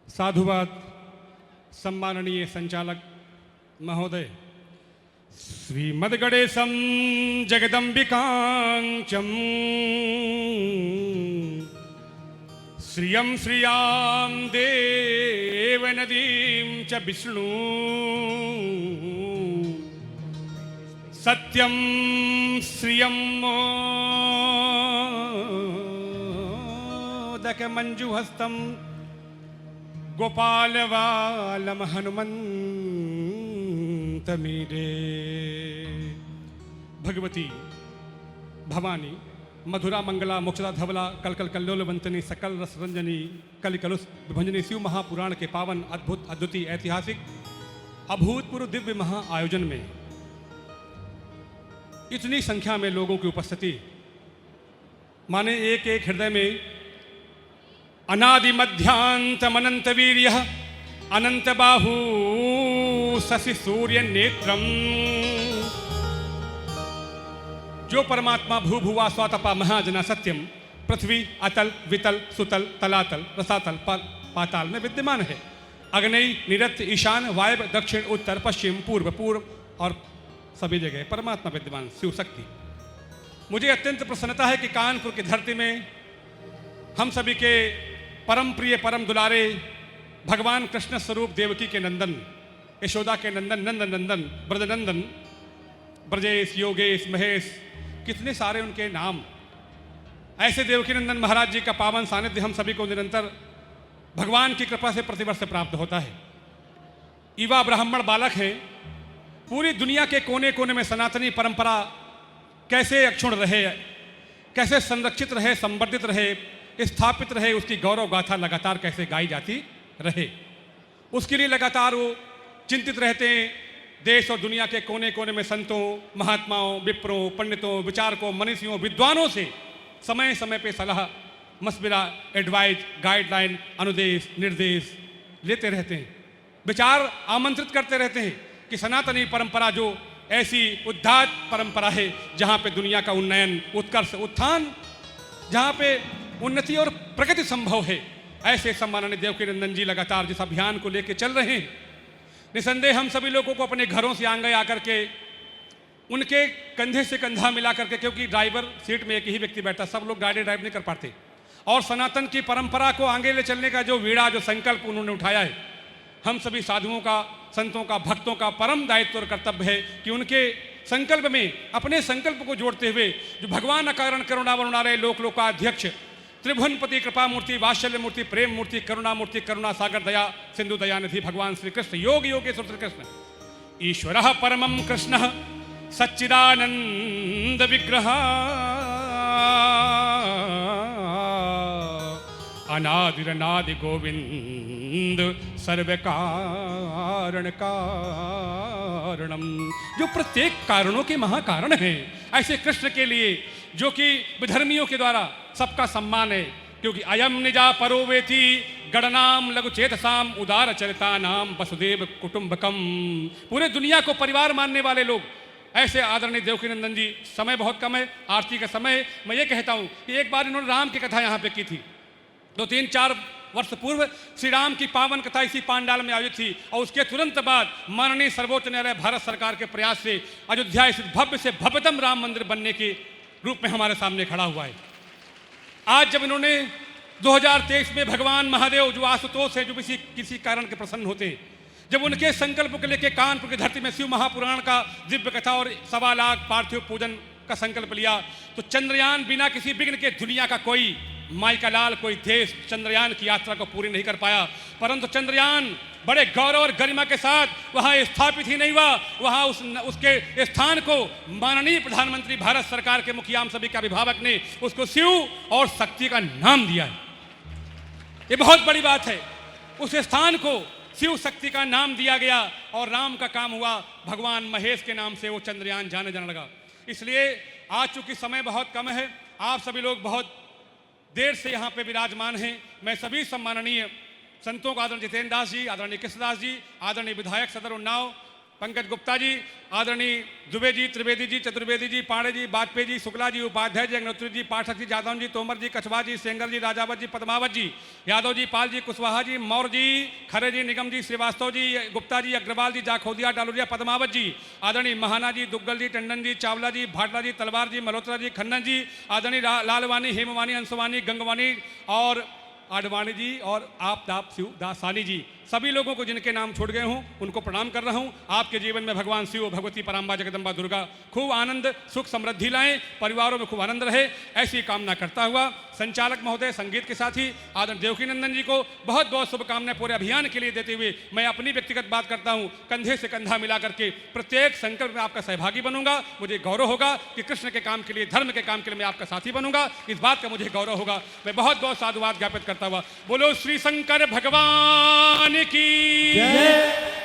साधुवाद सम्माननीय संचालक महोदय, श्रीमद्गणेशं जगदम्बिकांचम श्रियं श्रियां देवनदीं च विष्णु सत्यं श्रियं मोदकमञ्जुहस्तं गोपालवालम हनुमन्तमीडे। भगवती भवानी मधुरा मंगला मोक्षदा धवला कलकल कल्लोलवंतनी सकल रस रंजनी कलि कलुष विभंजनी शिव महापुराण के पावन अद्भुत अद्वितीय ऐतिहासिक अभूतपूर्व दिव्य महा आयोजन में इतनी संख्या में लोगों की उपस्थिति माने एक एक हृदय में अनादि मध्यांतमनंत वीर्य अनंत बाहू शशि सूर्य नेत्रम। जो परमात्मा भू भुवा स्वतपा महाजना सत्यम पृथ्वी अतल वितल सुतल तलातल रसातल पाताल में विद्यमान है। अग्नि निरत ईशान वायव्य दक्षिण उत्तर पश्चिम पूर्व पूर्व और सभी जगह परमात्मा विद्यमान शिव शक्ति। मुझे अत्यंत प्रसन्नता है कि कानपुर की धरती में हम सभी के परम प्रिय परम दुलारे भगवान कृष्ण स्वरूप देवकी के नंदन यशोदा के नंदन नंदन नंदन ब्रजनंदन ब्रजेश योगेश महेश कितने सारे उनके नाम, ऐसे देवकी नंदन महाराज जी का पावन सानिध्य हम सभी को निरंतर भगवान की कृपा से प्रतिवर्ष प्राप्त होता है। युवा ब्राह्मण बालक हैं, पूरी दुनिया के कोने कोने में सनातनी परंपरा कैसे अक्षुण्ण रहे, कैसे संरक्षित रहे, संवर्धित रहे, स्थापित रहे, उसकी गौरव गाथा लगातार कैसे गाई जाती रहे, उसके लिए लगातार वो चिंतित रहते हैं। देश और दुनिया के कोने कोने में संतों महात्माओं विप्रों पंडितों विचारकों मनीषियों विद्वानों से समय समय पे सलाह मशविरा एडवाइस गाइडलाइन अनुदेश निर्देश लेते रहते हैं, विचार आमंत्रित करते रहते हैं कि सनातनी परंपरा जो ऐसी उद्धात परंपरा है जहाँ पे दुनिया का उन्नयन उत्कर्ष उत्थान, जहाँ पे उन्नति और प्रगति संभव है, ऐसे सम्माननीय देवकी नंदन जी लगातार जिस अभियान को लेकर चल रहे हैं, निसंदेह हम सभी लोगों को अपने घरों से आंगन आकर के उनके कंधे से कंधा मिला करके, क्योंकि ड्राइवर सीट में एक ही व्यक्ति बैठा, सब लोग गाड़ी ड्राइव नहीं कर पाते, और सनातन की परंपरा को आगे ले चलने का जो वीड़ा जो संकल्प उन्होंने उठाया है, हम सभी साधुओं का संतों का भक्तों का परम दायित्व और कर्तव्य है कि उनके संकल्प में अपने संकल्प को जोड़ते हुए जो भगवान अकारण करुणा वरुणालय लोक लोकाध्यक्ष त्रिभुवनपति कृपा मूर्ति वात्सल्य मूर्ति प्रेम मूर्ति करुणा सागर दया सिंधु दयानिधि भगवान श्री कृष्ण योग योगेश्वर श्री कृष्ण ईश्वरः परमं कृष्णः सच्चिदानंद विग्रह अनादिरनादि गोविंद सर्व कारण कारणम, जो प्रत्येक कारणों के महाकारण हैं, ऐसे कृष्ण के लिए जो कि विधर्मियों के द्वारा सबका सम्मान है, क्योंकि अयम निजा परोवेति गणनाम लघुचेतसाम उदार चरिता नाम वसुदेव कुटुंबकम। पूरे दुनिया को परिवार मानने वाले लोग ऐसे आदरणीय देवकी नंदन जी। समय बहुत कम है, आरती का समय। मैं ये कहता हूँ कि एक बार इन्होंने राम की कथा यहाँ पे की थी, 2-3-4 वर्ष पूर्व श्री राम की पावन कथा इसी पांडाल में आयोजित थी, और उसके तुरंत बाद माननीय सर्वोच्च न्यायालय भारत सरकार के प्रयास से अयोध्या स्थित भव्य से भव्यतम राम मंदिर बनने के रूप में हमारे सामने खड़ा हुआ है। आज जब इन्होंने 2023 में भगवान महादेव जो आशुतोष है, जो किसी कारण के प्रसन्न होते हैं, जब उनके संकल्प को लेकर कानपुर की धरती में शिव महापुराण का दिव्य कथा और 1.25 लाख पार्थिव पूजन का संकल्प लिया, तो चंद्रयान बिना किसी विघ्न के दुनिया का कोई माई का लाल कोई देश चंद्रयान की यात्रा को पूरी नहीं कर पाया, परंतु चंद्रयान बड़े गौरव और गरिमा के साथ वहां स्थापित ही नहीं हुआ, वहां उसके स्थान को माननीय प्रधानमंत्री भारत सरकार के मुखिया हम सभी के अभिभावक ने उसको शिव और शक्ति का नाम दिया है। ये बहुत बड़ी बात है, उस स्थान को शिव शक्ति का नाम दिया गया और राम का काम हुआ, भगवान महेश के नाम से वो चंद्रयान जाने लगा। इसलिए आज चूंकि समय बहुत कम है, आप सभी लोग बहुत देर से यहाँ पे विराजमान हैं, मैं सभी सम्माननीय संतों को आदरणीय जितेंद्र दास जी, आदरणीय कृष्णदास जी, आदरणीय विधायक सदर उन्नाव पंकज गुप्ता जी, आदरणीय दुबे जी, त्रिवेदी जी, चतुर्वेदी जी, पांडे जी, वाजपेयी जी, शुक्ला जी, उपाध्याय जी, अग्निहोत्री जी, पाठक जी, जादव जी, तोमर जी, कछवा जी, सेंगर जी, राजावत जी, पद्मावत जी, यादव जी, पाल जी, कुशवाहा जी, मौर्य जी, खरे जी, निगम जी, श्रीवास्तव जी, गुप्ता जी, अग्रवाल जी, जाखोदिया, डालुरिया, पद्मावत जी, आदरणीय महाना जी, दुग्गल जी, टंडन जी, चावला जी, भाटला जी, तलवार जी, मल्होत्रा जी, खन्ना जी, आदरणीय लालवानी, हेमवानी, अंशवानी, गंगवानी और आडवाणी जी और आप शिव दासानी जी, सभी लोगों को जिनके नाम छोड़ गए हूं उनको प्रणाम कर रहा हूं। आपके जीवन में भगवान शिव, भगवती पराम्बा, जगदम्बा दुर्गा खूब आनंद, सुख, समृद्धि लाएं, परिवारों में खूब आनंद रहे, ऐसी कामना करता हुआ संचालक महोदय, संगीत के साथी आदरणीय देवकी नंदन जी को बहुत बहुत शुभकामनाएं पूरे अभियान के लिए देते हुए मैं अपनी व्यक्तिगत बात करता हूं। कंधे से कंधा मिला करके प्रत्येक संकल्प में आपका सहभागी बनूंगा। मुझे गौरव होगा कि कृष्ण के काम के लिए, धर्म के काम के लिए मैं आपका साथी बनूंगा। इस बात का मुझे गौरव होगा। मैं बहुत बहुत साधुवाद ज्ञापित करता हुआ बोलो श्री शंकर भगवान की जय।